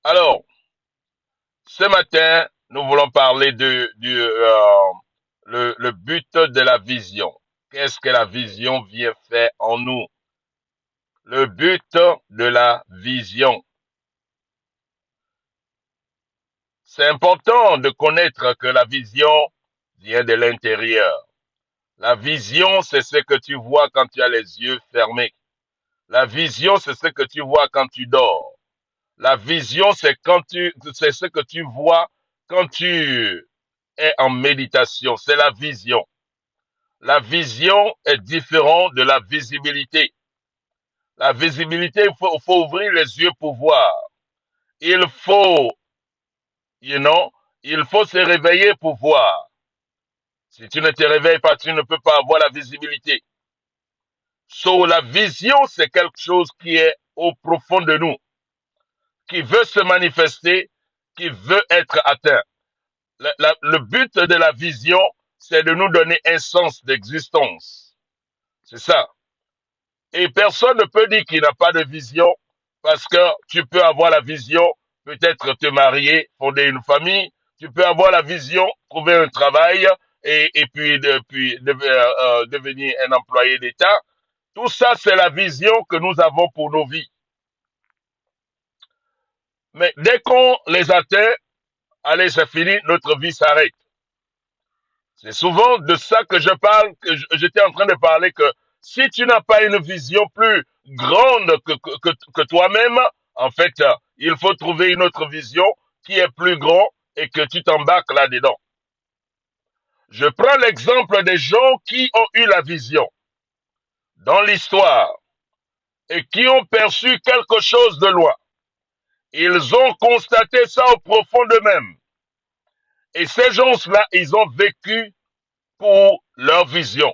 Alors, ce matin, nous voulons parler le but de la vision. Qu'est-ce que la vision vient faire en nous? Le but de la vision. C'est important de connaître que la vision vient de l'intérieur. La vision, c'est ce que tu vois quand tu as les yeux fermés. La vision, c'est ce que tu vois quand tu dors. La vision, c'est ce que tu vois quand tu es en méditation. C'est la vision. La vision est différente de la visibilité. La visibilité, il faut ouvrir les yeux pour voir. Il faut, you know, il faut se réveiller pour voir. Si tu ne te réveilles pas, tu ne peux pas avoir la visibilité. So, la vision, c'est quelque chose qui est au profond de nous, qui veut se manifester, qui veut être atteint. Le but de la vision, c'est de nous donner un sens d'existence. C'est ça. Et personne ne peut dire qu'il n'a pas de vision, parce que tu peux avoir la vision, peut-être te marier, fonder une famille, tu peux avoir la vision, trouver un travail, et puis devenir un employé d'État. Tout ça, c'est la vision que nous avons pour nos vies. Mais dès qu'on les atteint, allez, c'est fini, notre vie s'arrête. C'est souvent de ça que je parle, que j'étais en train de parler, que si tu n'as pas une vision plus grande que toi-même, en fait, il faut trouver une autre vision qui est plus grande et que tu t'embarques là-dedans. Je prends l'exemple des gens qui ont eu la vision dans l'histoire et qui ont perçu quelque chose de loin. Ils ont constaté ça au profond d'eux-mêmes. Et ces gens-là, ils ont vécu pour leur vision.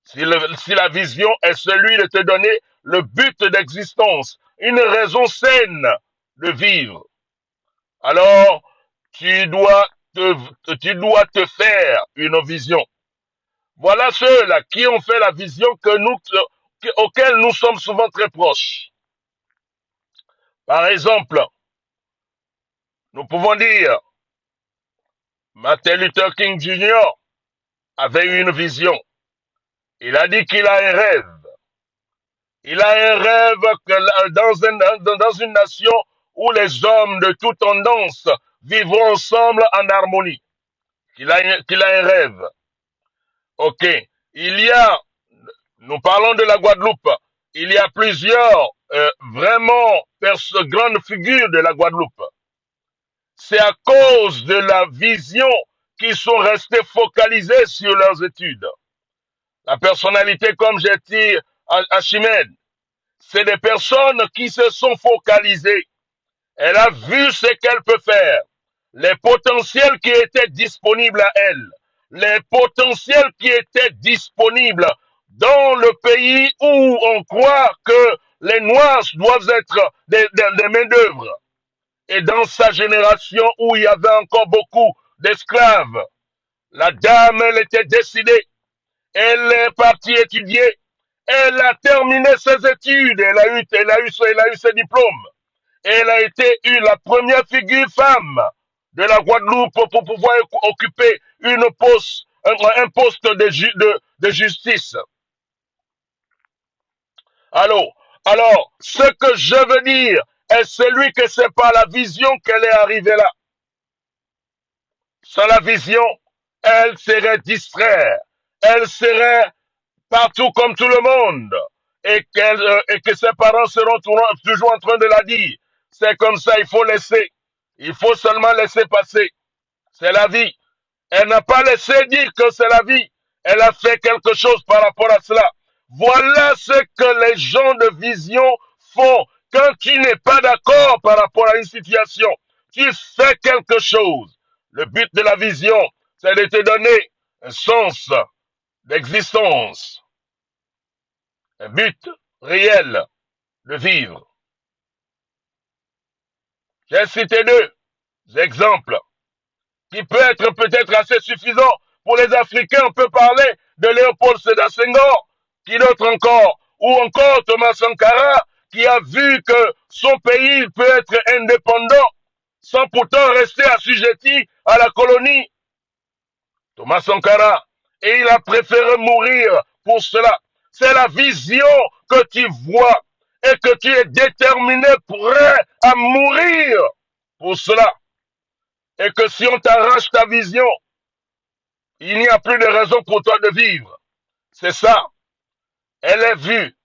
Si la vision est celui de te donner le but d'existence, une raison saine de vivre, alors tu dois te faire une vision. Voilà ceux-là qui ont fait la vision auquel nous sommes souvent très proches. Par exemple, nous pouvons dire, Martin Luther King Jr. avait eu une vision. Il a dit qu'il a un rêve. Il a un rêve que dans une nation où les hommes de toute tendance vivront ensemble en harmonie. Qu'il a un rêve. Ok. Nous parlons de la Guadeloupe. Il y a plusieurs vraiment grandes figures de la Guadeloupe. C'est à cause de la vision qu'ils sont restés focalisés sur leurs études. La personnalité, comme j'ai dit à Chimène, c'est des personnes qui se sont focalisées. Elle a vu ce qu'elle peut faire, les potentiels qui étaient disponibles à elle, les potentiels qui étaient disponibles dans le pays où on croit que les Noirs doivent être des main-d'œuvre. Et dans sa génération où il y avait encore beaucoup d'esclaves, la dame, elle était décidée. Elle est partie étudier. Elle a terminé ses études. Elle a eu ses diplômes. Elle a été la première figure femme de la Guadeloupe pour pouvoir occuper un poste de justice. Alors, ce que je veux dire est celui que c'est par la vision qu'elle est arrivée là. Sans la vision, elle serait distraite. Elle serait partout comme tout le monde. Et que ses parents seront toujours en train de la dire. C'est comme ça, il faut laisser. Il faut seulement laisser passer. C'est la vie. Elle n'a pas laissé dire que c'est la vie. Elle a fait quelque chose par rapport à cela. Voilà ce que les gens de vision font. Quand tu n'es pas d'accord par rapport à une situation, tu fais quelque chose. Le but de la vision, c'est de te donner un sens d'existence, un but réel de vivre. J'ai cité deux exemples qui peut être peut-être assez suffisant pour les Africains. On peut parler de Léopold Sédar Senghor, qui d'autre encore, ou encore Thomas Sankara, qui a vu que son pays peut être indépendant sans pourtant rester assujetti à la colonie. Thomas Sankara. Et il a préféré mourir pour cela. C'est la vision que tu vois et que tu es déterminé, prêt à mourir pour cela. Et que si on t'arrache ta vision, il n'y a plus de raison pour toi de vivre. C'est ça. Elle est vue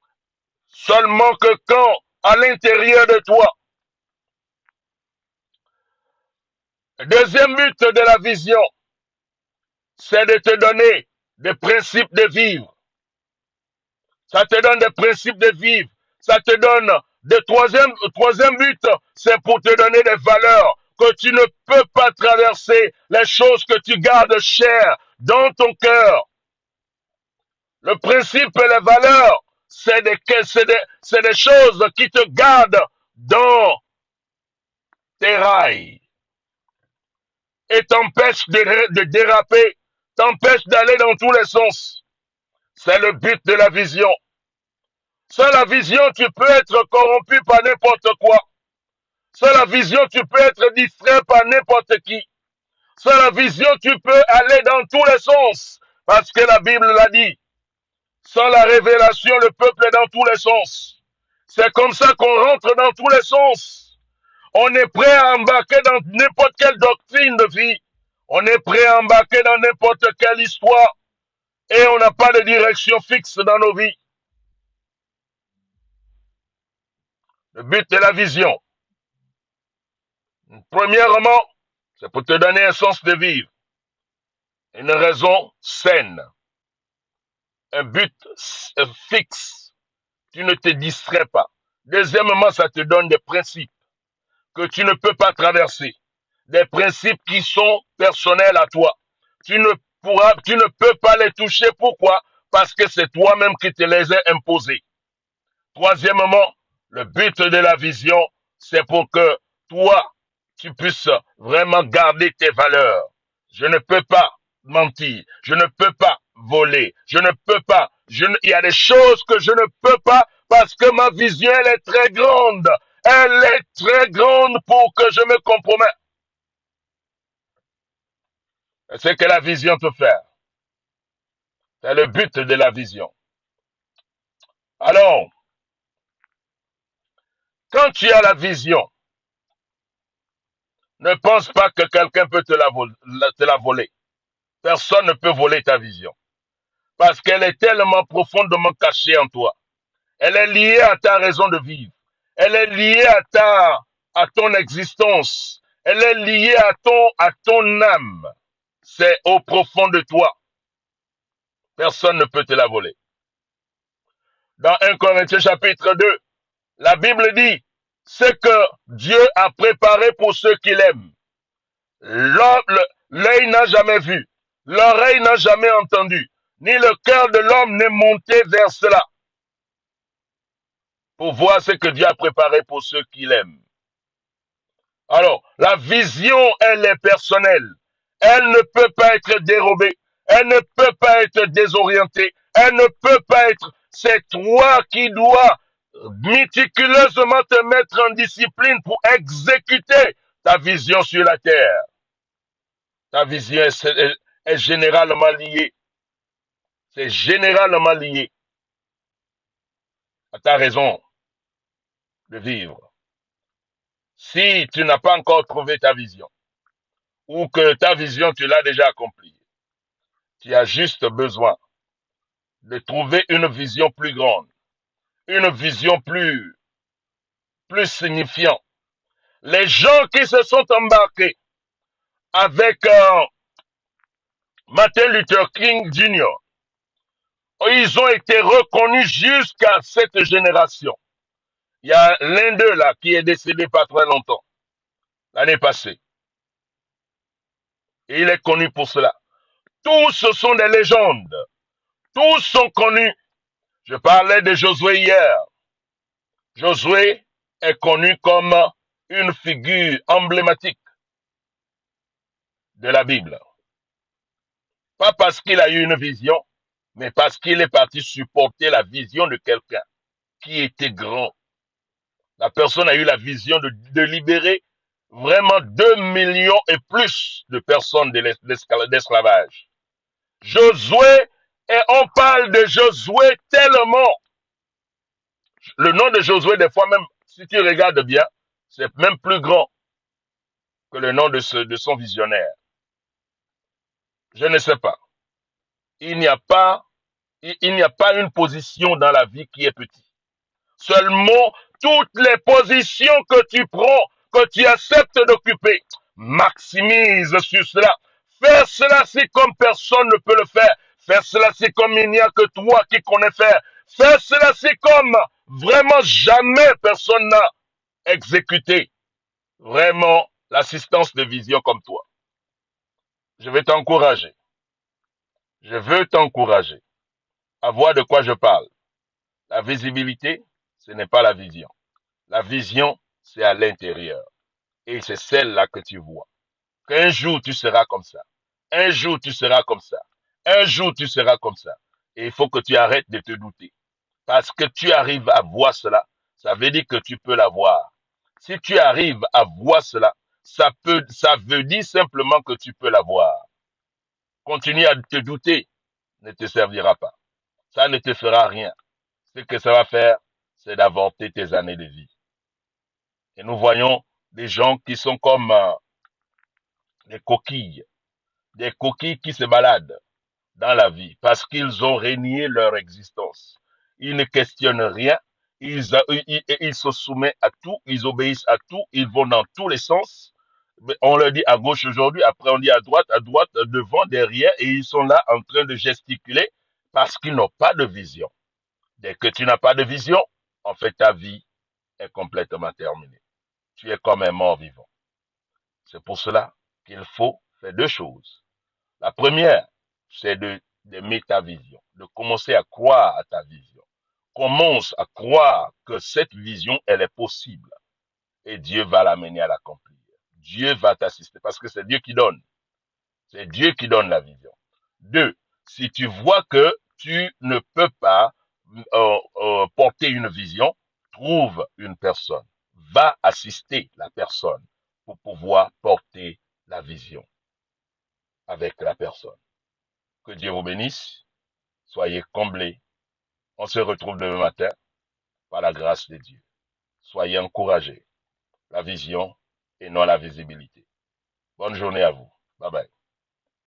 seulement que quand, à l'intérieur de toi, le deuxième but de la vision, c'est de te donner des principes de vivre. Ça te donne des principes de vivre. Ça te donne des troisième but, c'est pour te donner des valeurs que tu ne peux pas traverser, les choses que tu gardes chères dans ton cœur. Le principe et les valeurs, c'est des choses qui te gardent dans tes rails et t'empêchent de déraper, t'empêchent d'aller dans tous les sens. C'est le but de la vision. Sans la vision, tu peux être corrompu par n'importe quoi. Sans la vision, tu peux être distrait par n'importe qui. Sans la vision, tu peux aller dans tous les sens. Parce que la Bible l'a dit. Sans la révélation, le peuple est dans tous les sens. C'est comme ça qu'on rentre dans tous les sens. On est prêt à embarquer dans n'importe quelle doctrine de vie. On est prêt à embarquer dans n'importe quelle histoire. Et on n'a pas de direction fixe dans nos vies. Le but de la vision, premièrement, c'est pour te donner un sens de vivre, une raison saine, un but fixe. Tu ne te distrais pas. Deuxièmement, ça te donne des principes que tu ne peux pas traverser, des principes qui sont personnels à toi. Tu ne peux pas les toucher. Pourquoi? Parce que c'est toi-même qui te les as imposés. Troisièmement, le but de la vision, c'est pour que toi, tu puisses vraiment garder tes valeurs. Je ne peux pas mentir, je ne peux pas voler, je ne peux pas, il y a des choses que je ne peux pas parce que ma vision, elle est très grande. Elle est très grande pour que je me compromette. C'est que la vision te fait. C'est le but de la vision. Alors, quand tu as la vision, ne pense pas que quelqu'un peut te la voler. Personne ne peut voler ta vision. Parce qu'elle est tellement profondément cachée en toi. Elle est liée à ta raison de vivre. Elle est liée à ton existence. Elle est liée à ton âme. C'est au profond de toi. Personne ne peut te la voler. Dans 1 Corinthiens chapitre 2, la Bible dit, ce que Dieu a préparé pour ceux qui l'aiment. L'œil n'a jamais vu, l'oreille n'a jamais entendu, ni le cœur de l'homme n'est monté vers cela, pour voir ce que Dieu a préparé pour ceux qui l'aiment. Alors, la vision, elle est personnelle. Elle ne peut pas être dérobée. Elle ne peut pas être désorientée. Elle ne peut pas être... C'est toi qui dois méticuleusement te mettre en discipline pour exécuter ta vision sur la terre. Ta vision est généralement liée. C'est généralement lié à ta raison de vivre. Si tu n'as pas encore trouvé ta vision, ou que ta vision, tu l'as déjà accomplie, tu as juste besoin de trouver une vision plus grande, une vision plus signifiante. Les gens qui se sont embarqués avec Martin Luther King Jr., ils ont été reconnus jusqu'à cette génération. Il y a l'un d'eux là qui est décédé pas très longtemps, l'année passée. Et il est connu pour cela. Tous sont des légendes. Tous sont connus. Je parlais de Josué hier. Josué est connu comme une figure emblématique de la Bible. Pas parce qu'il a eu une vision, mais parce qu'il est parti supporter la vision de quelqu'un qui était grand. La personne a eu la vision de libérer vraiment 2 millions et plus de personnes d'esclavage. Josué, et on parle de Josué tellement. Le nom de Josué, des fois même, si tu regardes bien, c'est même plus grand que le nom de son visionnaire. Je ne sais pas. Il n'y a pas, il n'y a pas une position dans la vie qui est petite. Seulement, toutes les positions que tu prends, que tu acceptes d'occuper, maximise sur cela. Fais cela si comme personne ne peut le faire. Fais cela si comme il n'y a que toi qui connais faire. Fais cela si comme vraiment jamais personne n'a exécuté vraiment l'assistance de vision comme toi. Je vais t'encourager. Je veux t'encourager à voir de quoi je parle. La visibilité, ce n'est pas la vision. La vision, c'est à l'intérieur. Et c'est celle-là que tu vois. Qu'un jour, tu seras comme ça. Un jour, tu seras comme ça. Un jour, tu seras comme ça. Et il faut que tu arrêtes de te douter. Parce que tu arrives à voir cela, ça veut dire que tu peux l'avoir. Si tu arrives à voir cela, ça veut dire simplement que tu peux l'avoir. Continuer à te douter ne te servira pas. Ça ne te fera rien. Ce que ça va faire, c'est d'avorter tes années de vie. Et nous voyons des gens qui sont comme des coquilles qui se baladent dans la vie parce qu'ils ont renié leur existence. Ils ne questionnent rien, ils se soumettent à tout, ils obéissent à tout, ils vont dans tous les sens. On leur dit à gauche aujourd'hui, après on dit à droite, devant, derrière, et ils sont là en train de gesticuler parce qu'ils n'ont pas de vision. Dès que tu n'as pas de vision, en fait, ta vie est complètement terminée. Tu es comme un mort vivant. C'est pour cela qu'il faut faire deux choses. La première, c'est d'aimer ta vision, de commencer à croire à ta vision. Commence à croire que cette vision, elle est possible et Dieu va l'amener à l'accomplir. Dieu va t'assister parce que c'est Dieu qui donne. C'est Dieu qui donne la vision. Deux, si tu vois que tu ne peux pas porter une vision, trouve une personne. Va assister la personne pour pouvoir porter la vision avec la personne. Que Dieu vous bénisse. Soyez comblés. On se retrouve demain matin par la grâce de Dieu. Soyez encouragés. La vision et non la visibilité. Bonne journée à vous. Bye bye.